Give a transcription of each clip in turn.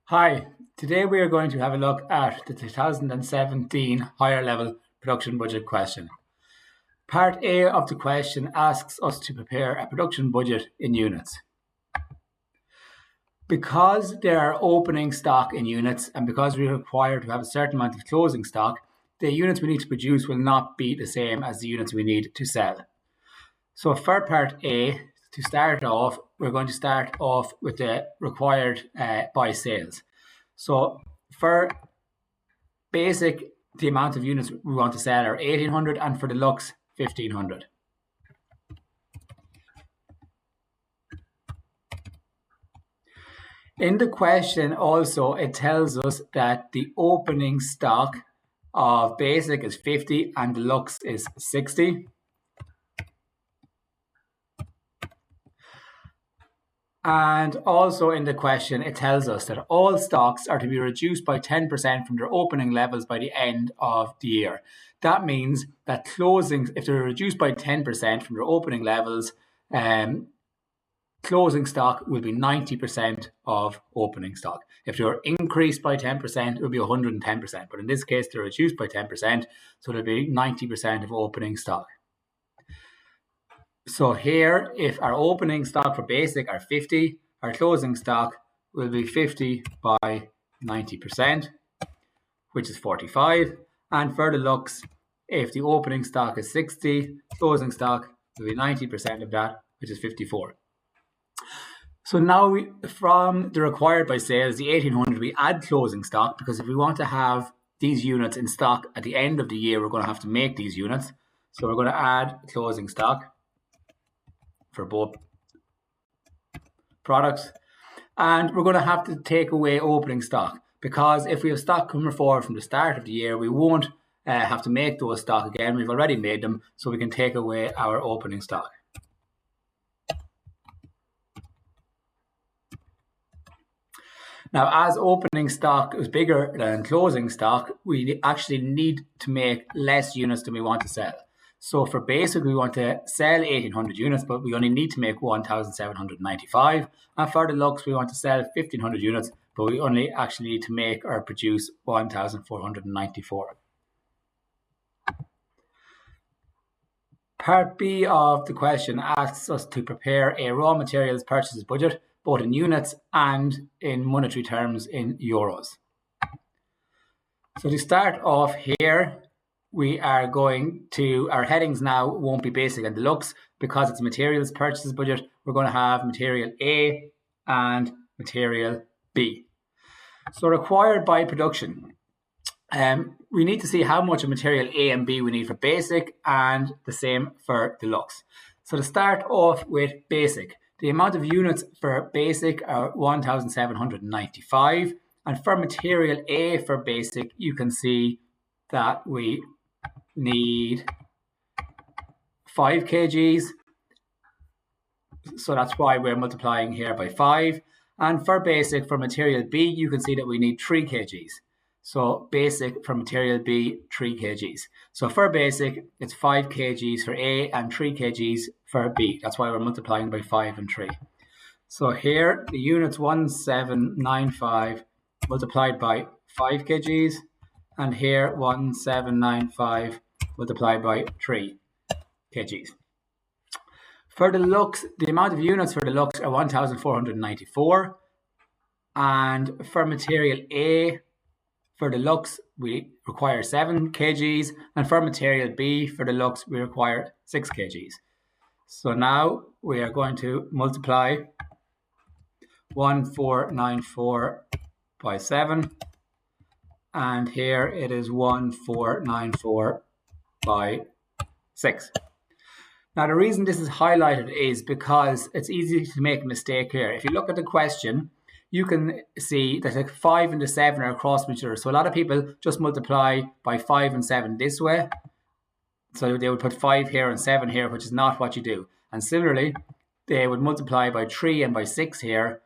Hi, today we are going to have a look at the 2017 higher level production budget question. Part A of the question asks us to prepare a production budget in units. Because there are opening stock in units and because we are required to have a certain amount of closing stock, the units we need to produce will not be the same as the units we need to sell. So for part A, to start off, we're going to start off with the required by sales. So for basic, the amount of units we want to sell are 1800 and for deluxe, 1500. In the question also, it tells us that the opening stock of basic is 50 and deluxe is 60. And also in the question, it tells us that all stocks are to be reduced by 10% from their opening levels by the end of the year. That means that closings, if they're reduced by 10% from their opening levels, closing stock will be 90% of opening stock. If they're increased by 10%, it will be 110%. But in this case, they're reduced by 10%, so it'll be 90% of opening stock. So here, if our opening stock for basic are 50, our closing stock will be 50 by 90%, which is 45. And for deluxe, if the opening stock is 60, closing stock will be 90% of that, which is 54. So now from the required by sales, the 1800, we add closing stock because if we want to have these units in stock at the end of the year, we're going to have to make these units. So we're going to add closing stock for both products, and we're going to have to take away opening stock because if we have stock coming forward from the start of the year, we won't have to make those stock again. We've already made them, so we can take away our opening stock. Now, as opening stock is bigger than closing stock, we actually need to make less units than we want to sell. So for basic, we want to sell 1800 units, but we only need to make 1795. And for deluxe, we want to sell 1500 units, but we only actually need to make or produce 1494. Part B of the question asks us to prepare a raw materials purchases budget, both in units and in monetary terms in euros. So to start off here, we are going to, our headings now won't be basic and deluxe because it's materials purchases budget. We're going to have material A and material B. So required by production. We need to see how much of material A and B we need for basic and the same for deluxe. So to start off with basic, the amount of units for basic are 1795. And for material A for basic, you can see that we need 5 kgs. So that's why we're multiplying here by 5. And for basic, for material B, you can see that we need 3 kgs. So basic for material B, 3 kgs. So for basic, it's 5 kgs for A and 3 kgs for B. That's why we're multiplying by 5 and 3. So here, the unit's 1795 multiplied by 5 kgs. And here, 1795 multiplied by 3 kgs. For deluxe, the amount of units for deluxe are 1494. And for material A, for deluxe, we require 7 kgs. And for material B, for deluxe, we require 6 kgs. So now we are going to multiply 1494 by 7. And here it is 1494 by 6. Now the reason this is highlighted is because it's easy to make a mistake here. If you look at the question, you can see that like 5 and the 7 are across from each other. So a lot of people just multiply by 5 and 7 this way. So they would put 5 here and 7 here, which is not what you do. And similarly, they would multiply by 3 and by 6 here.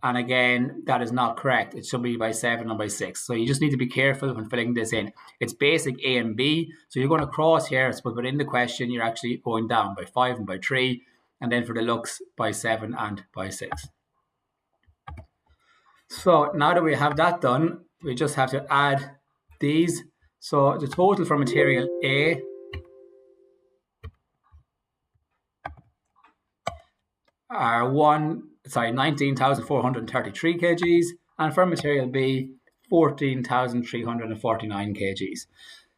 And again, that is not correct. It should be by 7 and by 6. So you just need to be careful when filling this in. It's basic A and B. So you're going to cross here, but within the question, you're actually going down by 5 and by 3. And then for deluxe, by 7 and by 6. So now that we have that done, we just have to add these. So the total for material A are 19,433 kgs, and for material B, 14,349 kgs.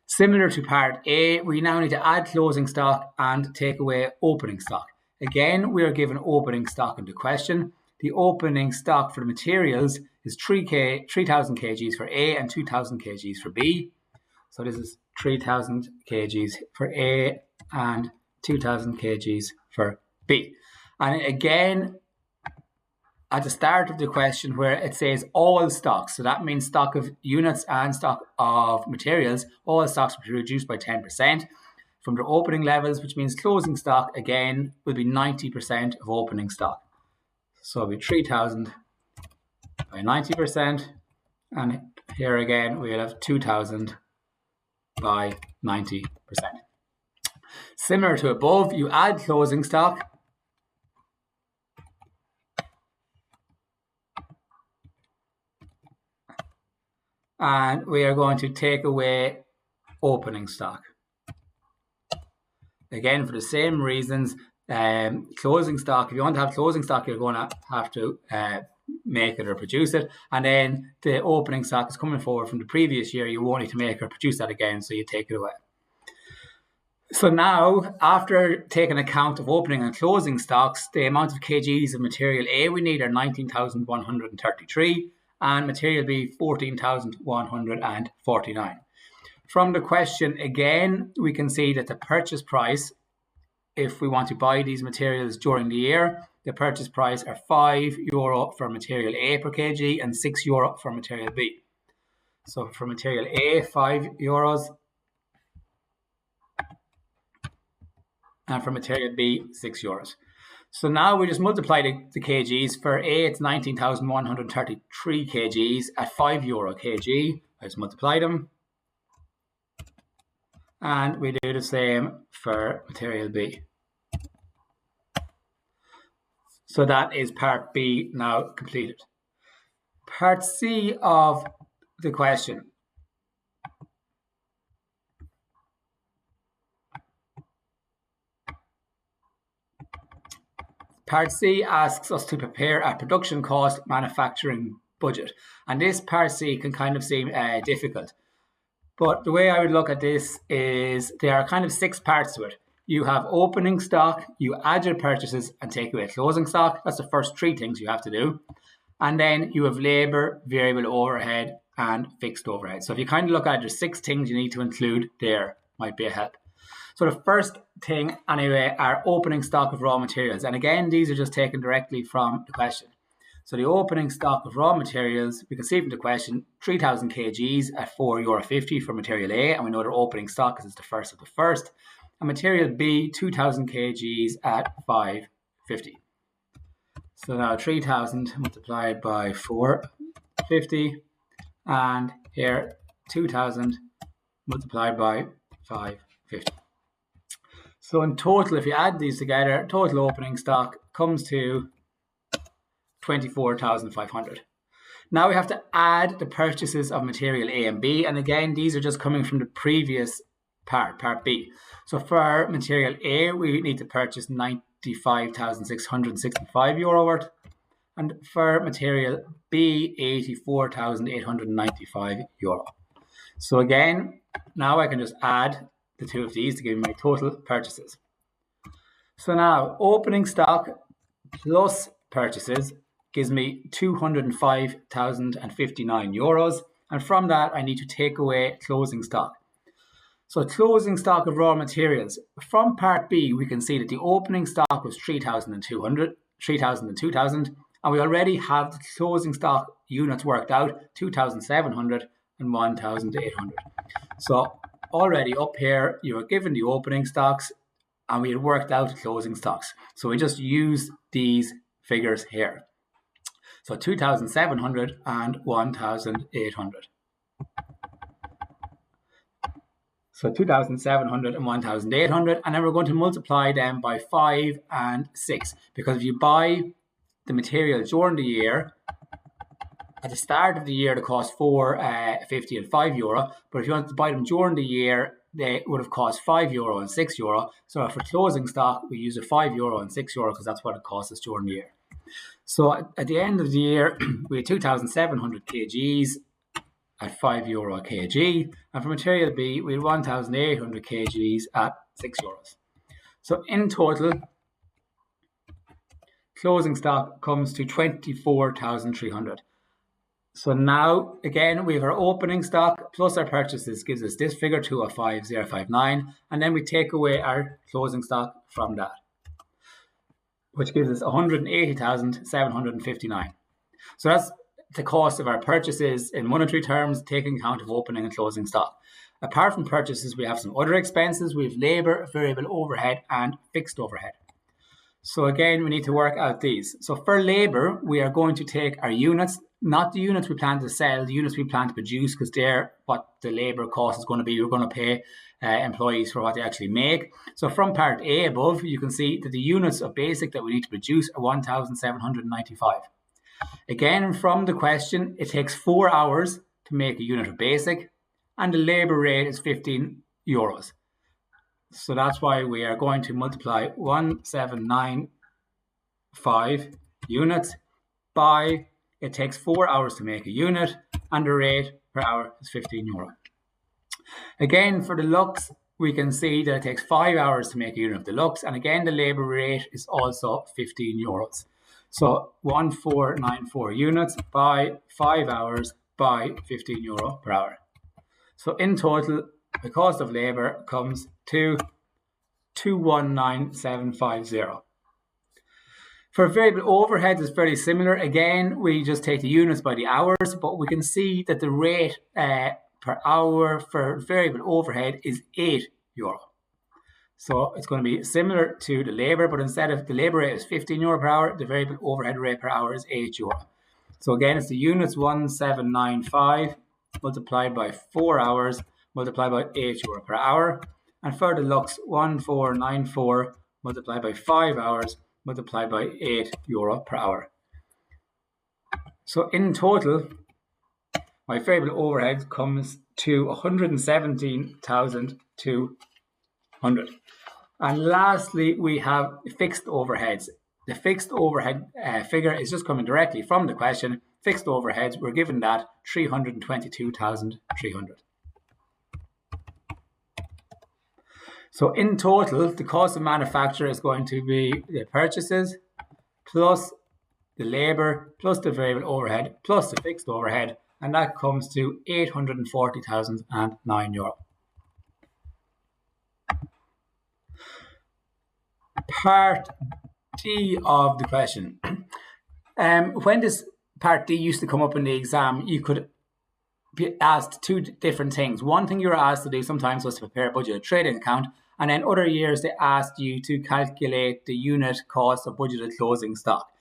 Similar to part A, we now need to add closing stock and take away opening stock. Again, we are given opening stock in the question. The opening stock for the materials is 3,000 kgs for A and 2,000 kgs for B. So this is 3,000 kgs for A and 2,000 kgs for B. And again, at the start of the question where it says all stocks, so that means stock of units and stock of materials, all stocks will be reduced by 10% from their opening levels, which means closing stock, again, will be 90% of opening stock. So it'll be 3,000 by 90%, and here again, we'll have 2,000 by 90%. Similar to above, you add closing stock, and we are going to take away opening stock. Again, for the same reasons, closing stock, if you want to have closing stock, you're going to have to make it or produce it. And then the opening stock is coming forward from the previous year. You won't need to make or produce that again, so you take it away. So now, after taking account of opening and closing stocks, the amount of kgs of material A we need are 19,133 and material B 14,149. From the question again, we can see that the purchase price, if we want to buy these materials during the year, the purchase price are €5 for material A per kg and €6 for material B. So for material A, €5, and for material B, €6. So now we just multiply the kgs. For A, it's 19,133 kgs at €5 kg. I just multiply them. And we do the same for material B. So that is part B now completed. Part C of the question. Part C asks us to prepare a production cost manufacturing budget. And this part C can kind of seem difficult. But the way I would look at this is there are kind of 6 parts to it. You have opening stock, you add your purchases and take away closing stock. That's the first 3 things you have to do. And then you have labor, variable overhead, and fixed overhead. So if you kind of look at it, there's 6 things you need to include there, might be a help. So the first thing, anyway, are opening stock of raw materials. And again, these are just taken directly from the question. So the opening stock of raw materials, we can see from the question, 3,000 kgs at €4.50 for material A, and we know their opening stock is the first of the first. And material B, 2,000 kgs at €5.50. So now 3,000 multiplied by 450, and here 2,000 multiplied by 550. So in total, if you add these together, total opening stock comes to 24,500. Now we have to add the purchases of material A and B, and again, these are just coming from the previous part B. So for material A, we need to purchase €95,665 worth, and for material B, €84,895. So again, now I can just add the 2 of these to give me my total purchases. So now opening stock plus purchases gives me €205,059, and from that I need to take away closing stock. So closing stock of raw materials. From part B, we can see that the opening stock was 3,000 and 2,000, and we already have the closing stock units worked out, 2,700 and 1,800. So already up here, you were given the opening stocks and we had worked out the closing stocks. So we just use these figures here. So 2,700 and 1,800. So 2,700 and 1,800, and then we're going to multiply them by 5 and 6, because if you buy the material during the year, at the start of the year they cost €4.50 and €5, but if you want to buy them during the year, they would have cost €5 and €6. So for closing stock, we use a €5 and €6 because that's what it costs us during the year. So at the end of the year, we had 2,700 kgs at €5 a kg, and for material B, we had 1,800 kgs at €6. So in total, closing stock comes to 24,300. So now, again, we have our opening stock plus our purchases gives us this figure, 205,059, and then we take away our closing stock from that, which gives us 180,759. So that's the cost of our purchases in monetary terms, taking account of opening and closing stock. Apart from purchases, we have some other expenses. We have labour, variable overhead, and fixed overhead. So again, we need to work out these. So for labour, we are going to take our units, not the units we plan to sell, the units we plan to produce, because they're what the labour cost is going to be. We're going to pay employees for what they actually make. So from part A above, you can see that the units of basic that we need to produce are 1,795. Again, from the question, it takes 4 hours to make a unit of basic, and the labour rate is €15. So that's why we are going to multiply 1,795 units by, it takes 4 hours to make a unit, and the rate per hour is €15. Again, for the Lux, we can see that it takes 5 hours to make a unit of the Lux, and again, the labour rate is also €15. So 1,494 units by 5 hours by €15 per hour. So in total, the cost of labour comes to 219,750. For variable overheads, it's very similar. Again, we just take the units by the hours, but we can see that the rate per hour for variable overhead is €8. So it's going to be similar to the labour, but instead of the labour rate is €15 per hour, the variable overhead rate per hour is €8. So again, it's the units 1,795 multiplied by 4 hours multiplied by €8 per hour. And for the Lux, 1,494 multiplied by 5 hours multiplied by €8 per hour. So in total, my variable overhead comes to 117,200. And lastly, we have fixed overheads. The fixed overhead figure is just coming directly from the question. Fixed overheads, we're given that 322,300. So in total, the cost of manufacture is going to be the purchases plus the labour plus the variable overhead plus the fixed overhead, and that comes to €840,009. Part D of the question. When this part D used to come up in the exam, you could be asked two different things. One thing you were asked to do sometimes was to prepare a budgeted trading account, and then other years they asked you to calculate the unit cost of budgeted closing stock.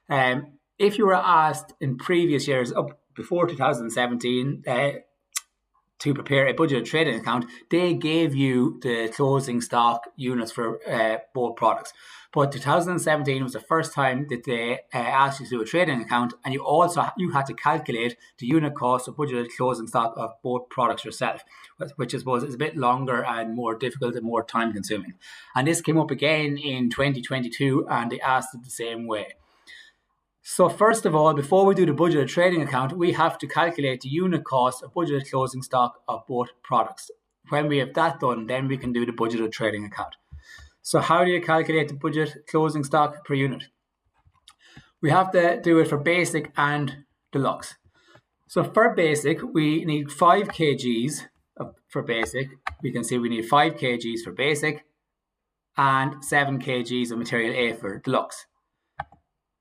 If you were asked in previous years, up before 2017, to prepare a budgeted trading account, they gave you the closing stock units for both products. But 2017 was the first time that they asked you to do a trading account, and you had to calculate the unit cost of budgeted closing stock of both products yourself, which I suppose is a bit longer and more difficult and more time consuming. And this came up again in 2022, and they asked it the same way. So first of all, before we do the budgeted trading account, we have to calculate the unit cost of budgeted closing stock of both products. When we have that done, then we can do the budgeted trading account. So how do you calculate the budget closing stock per unit? We have to do it for basic and deluxe. So for basic, we need 5 kgs for basic. We can see we need 5 kgs for basic and 7 kgs of material A for deluxe.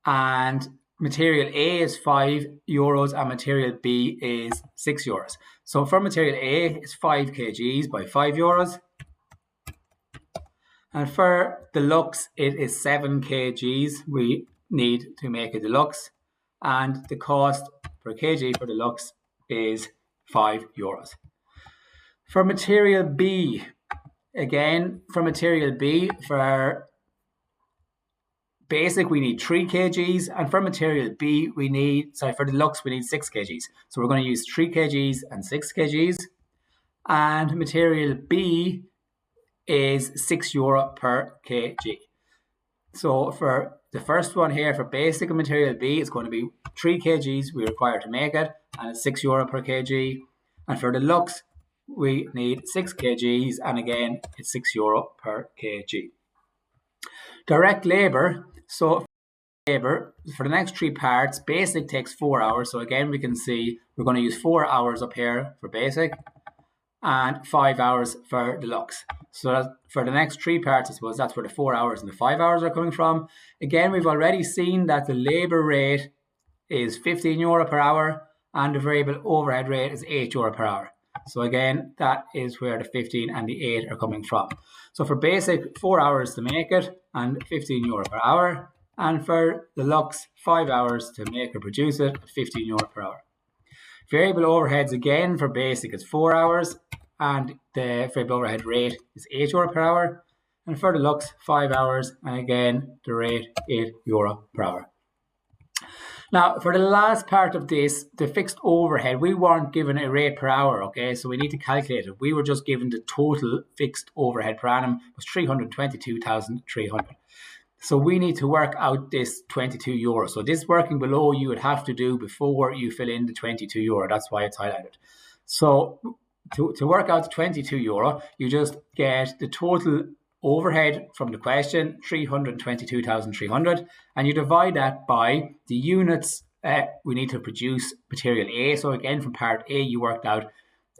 And material A is €5 and material B is €6. So for material A, it's 5 kgs by €5. And for deluxe, it is 7 kgs we need to make a deluxe. And the cost per kg for deluxe is €5. For material B, again, for material B, for basic, we need 3 kgs, and for material B, for deluxe, we need 6 kgs. So we're going to use 3 kgs and 6 kgs, and material B is €6 per kg. So for the first one here, for basic and material B, it's going to be 3 kgs we require to make it, and it's €6 per kg. And for deluxe, we need 6 kgs, and again, it's €6 per kg. Direct labour. So labour, for the next 3 parts, basic takes 4 hours. So again, we can see we're going to use 4 hours up here for basic and 5 hours for deluxe. So for the next 3 parts, I suppose that's where the 4 hours and the 5 hours are coming from. Again, we've already seen that the labour rate is €15 per hour and the variable overhead rate is €8 per hour. So again, that is where the 15 and the 8 are coming from. So for basic, 4 hours to make it and €15 per hour. And for deluxe, 5 hours to make or produce it at €15 per hour. Variable overheads, again, for basic is 4 hours and the variable overhead rate is €8 per hour. And for deluxe, 5 hours, and again, the rate €8 per hour. Now, for the last part of this, the fixed overhead, we weren't given a rate per hour, okay? So we need to calculate it. We were just given the total fixed overhead per annum was 322,300. So we need to work out this €22. So this working below you would have to do before you fill in the €22. That's why it's highlighted. So to work out the €22, you just get the total overhead from the question, 322,300, and you divide that by the units we need to produce material A. So again, from part A, you worked out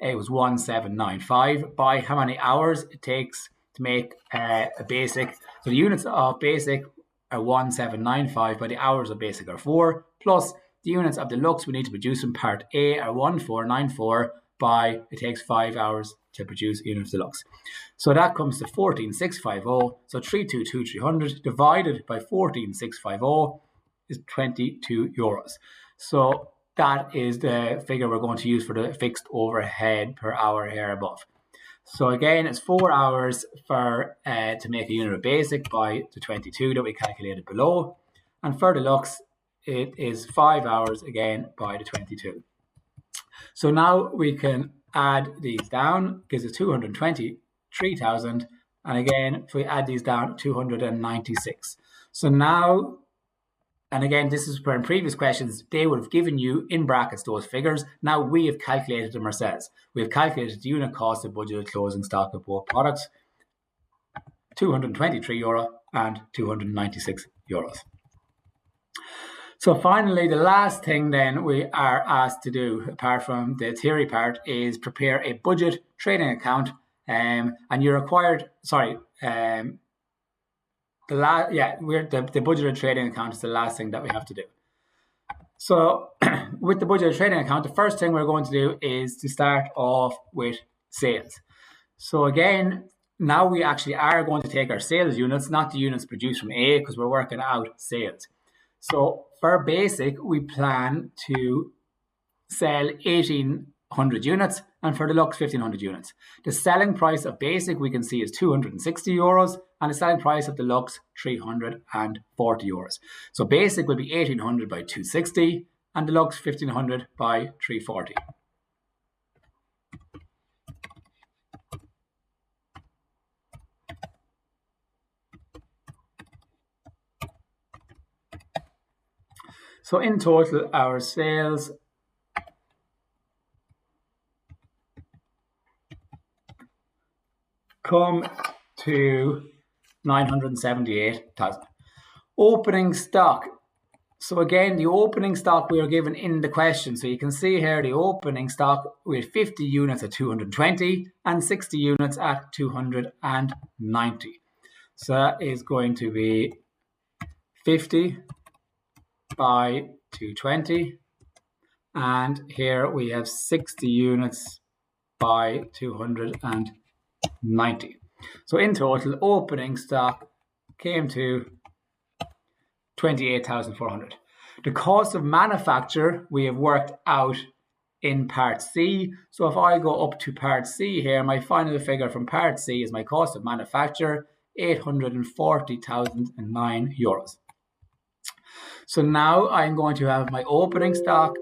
it was 1795 by how many hours it takes to make a basic. So the units of basic are 1795, but the hours of basic are 4, plus the units of deluxe we need to produce in part A are 1494 by it takes 5 hours to produce a unit of deluxe. So that comes to 14,650. So 322,300 divided by 14,650 is €22. So that is the figure we're going to use for the fixed overhead per hour here above. So again, it's 4 hours for to make a unit of basic by the 22 that we calculated below. And for deluxe, it is 5 hours again by the 22. So now we can add these down, gives us 223,000. And again, if we add these down, 296. So now, and again, this is where in previous questions, they would have given you in brackets those figures. Now we have calculated them ourselves. We have calculated the unit cost of budgeted closing stock of both products, €223 and €296. So finally, the last thing then we are asked to do, apart from the theory part, is prepare a budget trading account. And you're required, the budgeted trading account is the last thing that we have to do. So with the budgeted trading account, the first thing we're going to do is to start off with sales. So again, now we actually are going to take our sales units, not the units produced from A, because we're working out sales. So for basic, we plan to sell 1,800 units, and for deluxe, 1,500 units. The selling price of basic we can see is €260, and the selling price of deluxe, €340. So basic will be 1,800 by 260, and deluxe 1,500 by 340. So in total, our sales come to 978,000. Opening stock. So again, the opening stock we are given in the question. So you can see here the opening stock with 50 units at 220 and 60 units at 290. So that is going to be 50 by 220, and here we have 60 units by 290. So in total, opening stock came to 28,400. The cost of manufacture we have worked out in part C. So if I go up to part C here, my final figure from part C is my cost of manufacture, €840,009. So now I'm going to have my opening stock,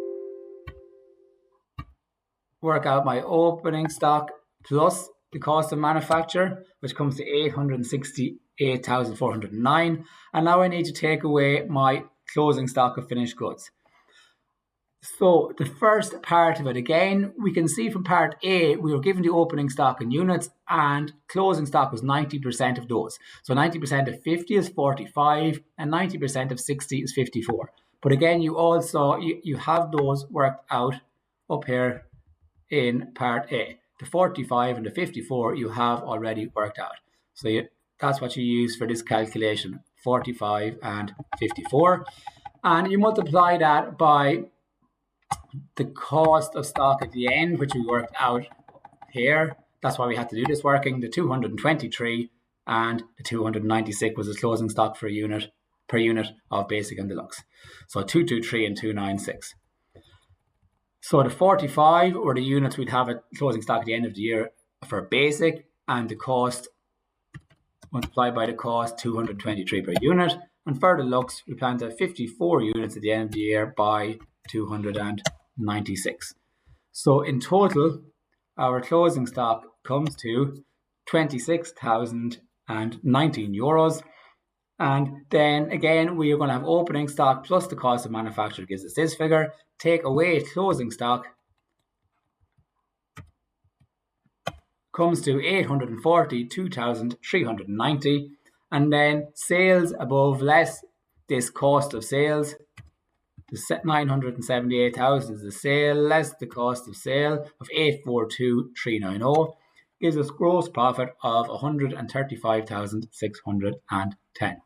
work out my opening stock plus the cost of manufacture, which comes to 868,409. And now I need to take away my closing stock of finished goods. So the first part of it, again, we can see from part A, we were given the opening stock in units and closing stock was 90% of those. So 90% of 50 is 45 and 90% of 60 is 54. But again, you also, you have those worked out up here in part A. The 45 and the 54 you have already worked out. So that's what you use for this calculation, 45 and 54. And you multiply that by the cost of stock at the end, which we worked out here. That's why we had to do this working. The 223 and the 296 was the closing stock per unit of basic and deluxe. So 223 and 296. So the 45 were the units we'd have at closing stock at the end of the year for basic, and the cost multiplied by the cost, 223 per unit. And for deluxe, we plan to have 54 units at the end of the year by 296. So in total, our closing stock comes to 26,019 euros. And then again, we are going to have opening stock plus the cost of manufacture gives us this figure. Take away closing stock comes to 842,390. And then sales above less this cost of sales. The 978,000 is the sale less the cost of sale of 842,390 gives us gross profit of 135,610.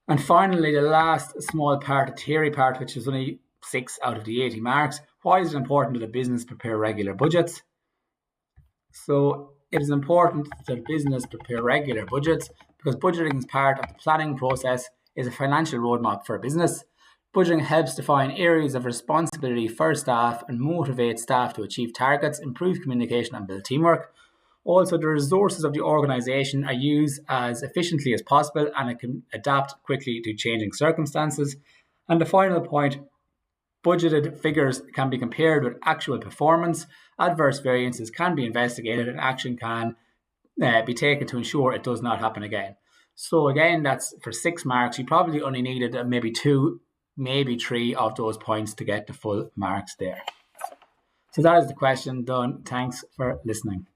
And finally, the last small part, the theory part, which is only 6 out of the 80 marks. Why is it important that a business prepare regular budgets? So it is important that a business prepare regular budgets because budgeting is part of the planning process, is a financial roadmap for a business. Budgeting helps define areas of responsibility for staff and motivate staff to achieve targets, improve communication and build teamwork. Also, the resources of the organisation are used as efficiently as possible and it can adapt quickly to changing circumstances. And the final point, budgeted figures can be compared with actual performance. Adverse variances can be investigated and action can be taken to ensure it does not happen again. So again, that's for 6 marks. You probably only needed maybe 2, maybe 3 of those points to get the full marks there. So that is the question done. Thanks for listening.